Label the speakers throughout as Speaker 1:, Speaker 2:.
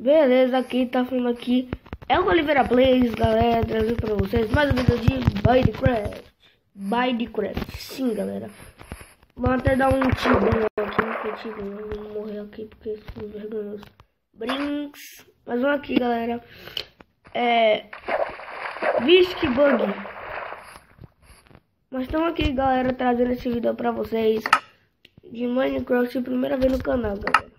Speaker 1: Beleza, aqui tá falando aqui. É o Oliveira Plays, galera, trazendo pra vocês mais um vídeo de Minecraft. Sim, galera. Vamos até dar um tiro aqui, vamos morrer aqui porque são vergonhosos. Brinks. Mas vamos aqui, galera. Vixe, que bug. Mas estamos aqui, galera, trazendo esse vídeo pra vocês de Minecraft, primeira vez no canal, galera.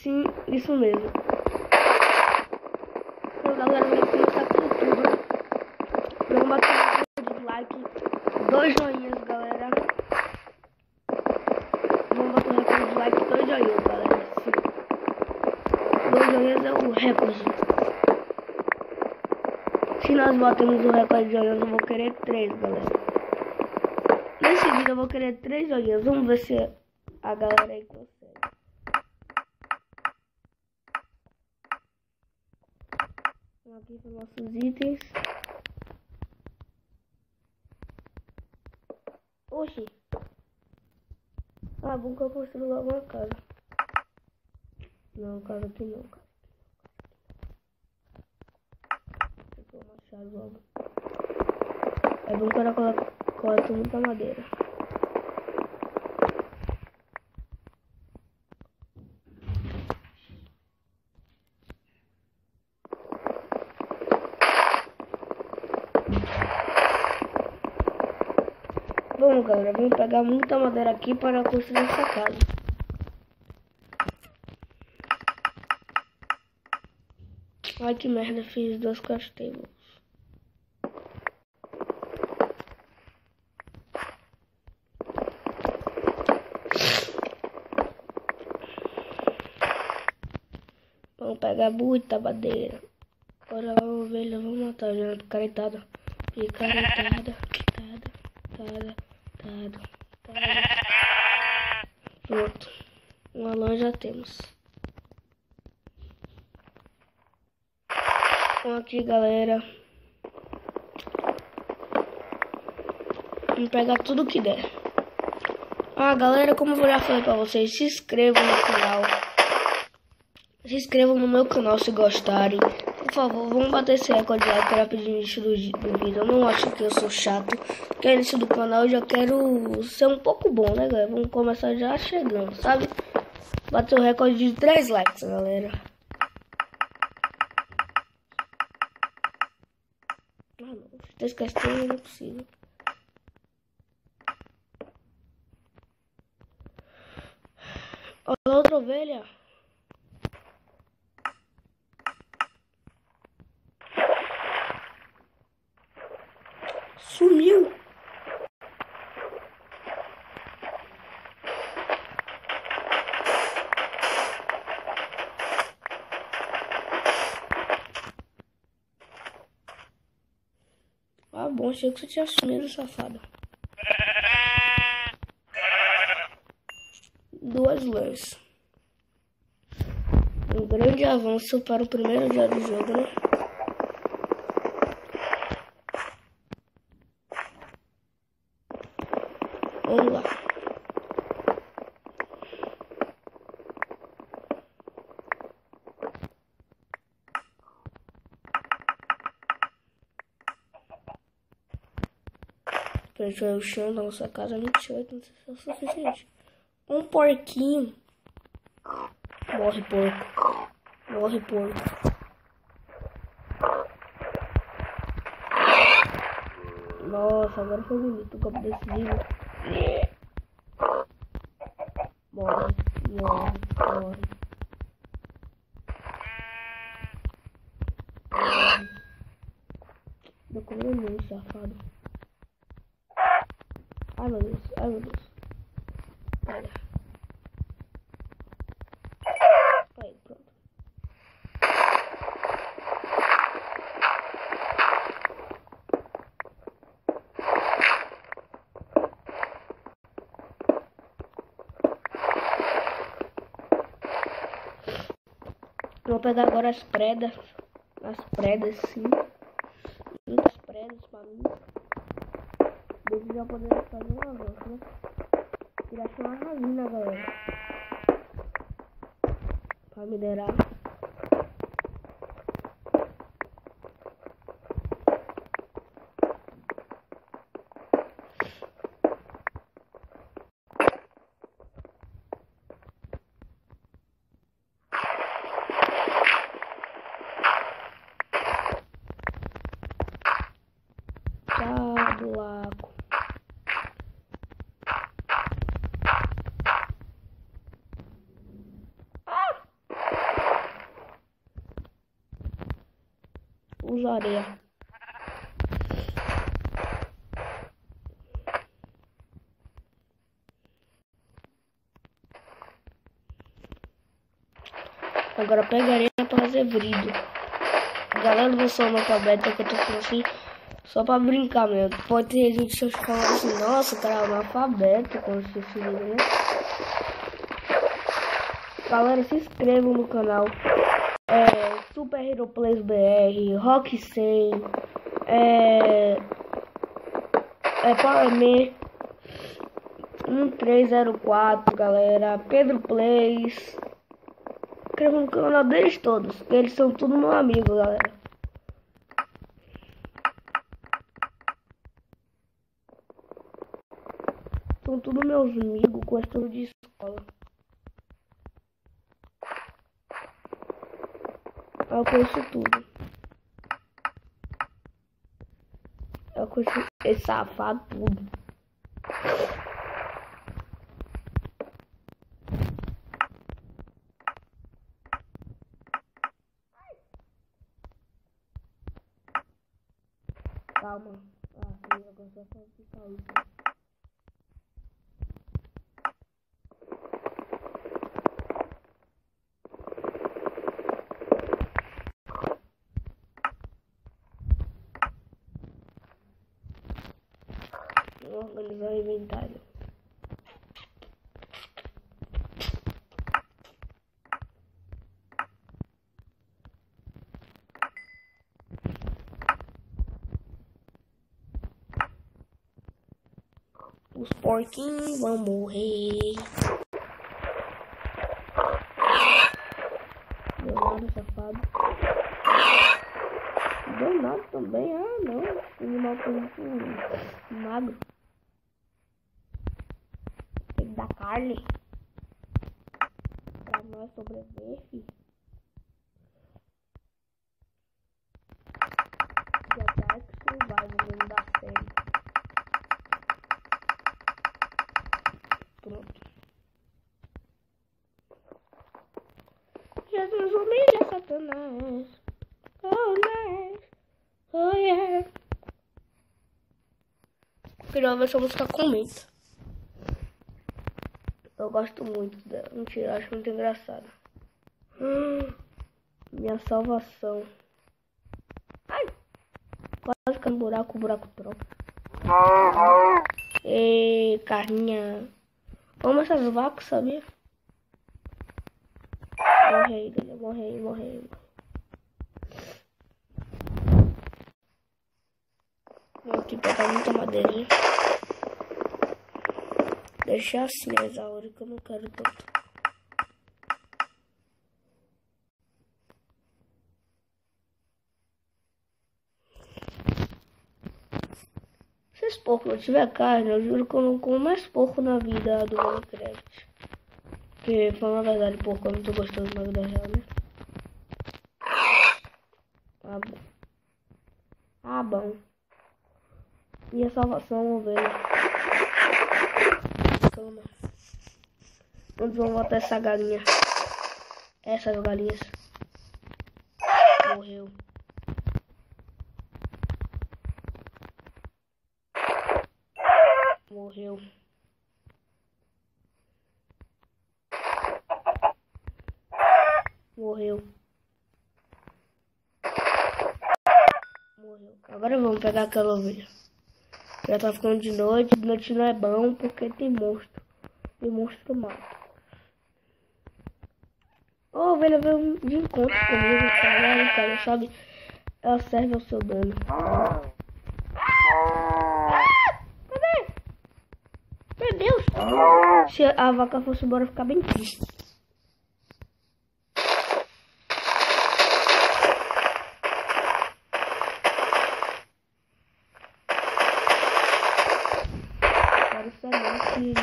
Speaker 1: Sim, isso mesmo. Então, galera, vamos começar com tudo. Vamos bater de like, 2 joinhas, galera. Vamos bater o recorde de like, 2 joinhas, galera. Sim. 2 joinhas é o recorde. Se nós batemos o recorde de joinhas, eu vou querer 3, galera. Nesse vídeo eu vou querer 3 joinhas. Vamos ver se a galera aí consegue. Vamos aqui para nossos itens. Oxi. Ah, bom que eu construí logo uma casa. Não, casa aqui não, cara. Deixa eu machar logo. É bom que ela coloca muita madeira. Bom, galera, vamos pegar muita madeira aqui para construir essa casa. Ai, que merda, fiz 2 castelos. Vamos pegar muita madeira. Bora lá, ovelha, vamos matar já. Picaretada. Pronto. Uma lã já temos. Vamos aqui, galera. Vamos pegar tudo que der. Ah, galera, como eu já falei pra vocês, se inscrevam no canal. Se inscrevam no meu canal se gostarem. Por favor, vamos bater esse recorde de like rápido no início do vídeo. Eu não acho que eu sou chato. Porque no início do canal eu já quero ser um pouco bom, né, galera? Vamos começar já chegando, sabe? Bater o recorde de 3 likes, galera. Ah, não. 3 castelos não é possível. Olha outra ovelha. Sumiu. Ah, bom, achei que você tinha sumido, safado. 2 lãs. Um grande avanço para o primeiro dia do jogo, né? Vamos lá. Preencher o chão da nossa casa 28, não sei se é o suficiente. Um porquinho. Morre, porco. Morre, porco. Nossa, agora foi bonito o golpe decisivo. Morre. Tô comendo muito, safado. Ai, meu Deus. Olha. Aí, pronto. Vou pegar agora as predas. As predas, sim. Muitas predas para mim. Desde já poder fazer um avanço, né? Tirar uma ravina, galera. Pra minerar. Lago. Usa areia. Agora pega areia pra fazer vidro. Galera, não sou analfabeta que eu tô falando assim só pra brincar mesmo. Pode ter gente falando assim, nossa, o cara é analfabeto quando assiste esse vídeo, né? Galera, se inscrevam no canal. Super Hero Plays BR, Rock 100, Powerman 1304, galera. Pedro Plays. Se inscrevam no canal deles todos, que eles são tudo meu amigo, galera. São tudo meus amigos, gostam de escola. Eu conheço tudo. Eu conheço esse safado tudo. Calma. Sim, agora só pode ficar isso. Vou organizar o inventário. Os porquinhos vão morrer. Deu nada, safado. Deu nada também. Ah, não. O animal tá muito magro. Tem que dar carne pra nós sobreviver, filho. Já tá que survival mesmo da série. Pronto. Jesus humilha Satanás. Oh, nice. Oh, yeah. Queria ver essa música comenta. Eu gosto muito dela. Mentira, acho muito engraçada. Minha salvação. Ai! Quase que no buraco, o buraco troca. Ei, carninha. Vamos essas vacas, sabia? Morrei. Vou aqui pegar muita madeirinha. Deixar assim as árvores que eu não quero tanto. Se esse porco não tiver carne, eu juro que eu não como mais porco na vida do Minecraft. Porque, falando a verdade, porco eu não tô gostando da vida real, né? Ah, bom. Minha salvação, ovelha. Calma. Onde vão botar essa galinha? Essas galinhas. Morreu. Morreu. Morreu. Agora vamos pegar aquela ovelha. Já tá ficando de noite. De noite não é bom porque tem monstro. Tem monstro mau. A ovelha veio de encontro comigo. Cara, sabe? Ela serve ao seu dono. Cadê? Meu Deus! Se a vaca fosse embora, eu ia ficar bem triste. que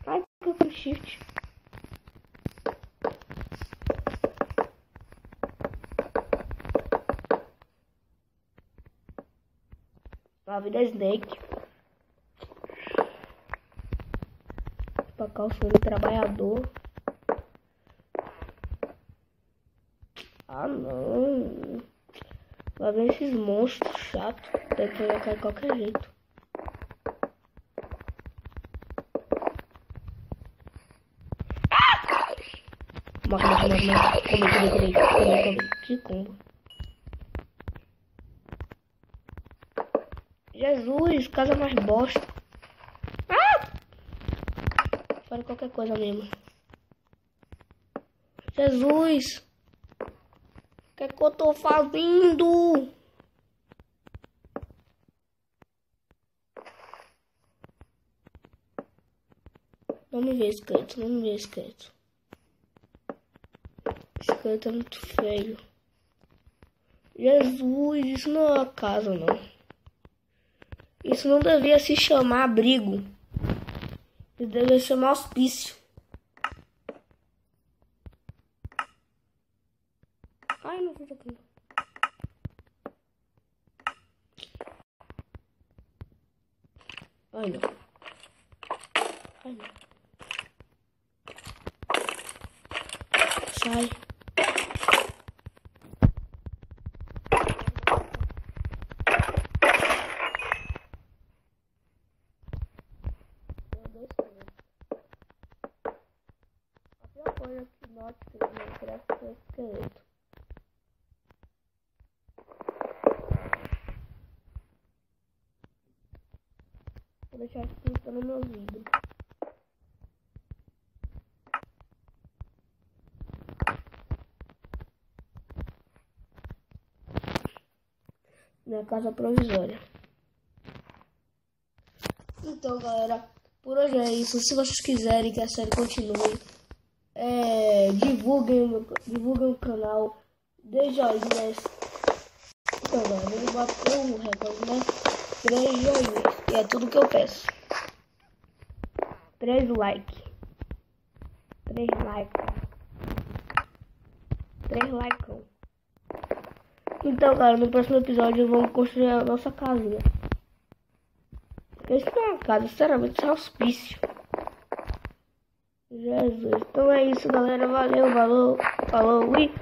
Speaker 1: ai, que eu fiz shift. A vida é Snake. Pra cá o sonho do trabalhador. Ah não. Vai ver esses monstros chatos. Tem que colocar de qualquer jeito. Morre. Come. Que combo. Jesus, casa mais bosta. Para qualquer coisa mesmo. Jesus. O que é que eu tô fazendo? Não me vê, esqueleto. Não me vê, esqueleto. Esqueleto é muito feio. Jesus, isso não é uma casa, não. Isso não devia se chamar abrigo. Isso devia se chamar hospício. Ai, não fiz aqui. Ai, não. Ai, não. Sai. A pior coisa que note que no Minecraft é o esqueleto. Vou deixar aqui no meu vídeo. Minha casa provisória. Então, galera, por hoje é isso. Se vocês quiserem que a série continue, divulguem o canal, dê joinhas. Então, galera, ele bateu um recorde, né? 3 joinhas. E é tudo que eu peço. 3 likes. 3 likes. 3 likes. Então, galera, no próximo episódio vamos construir a nossa casinha. Isso não é uma casa, sinceramente, isso é um hospício. Jesus. Então é isso, galera. Valeu, falou e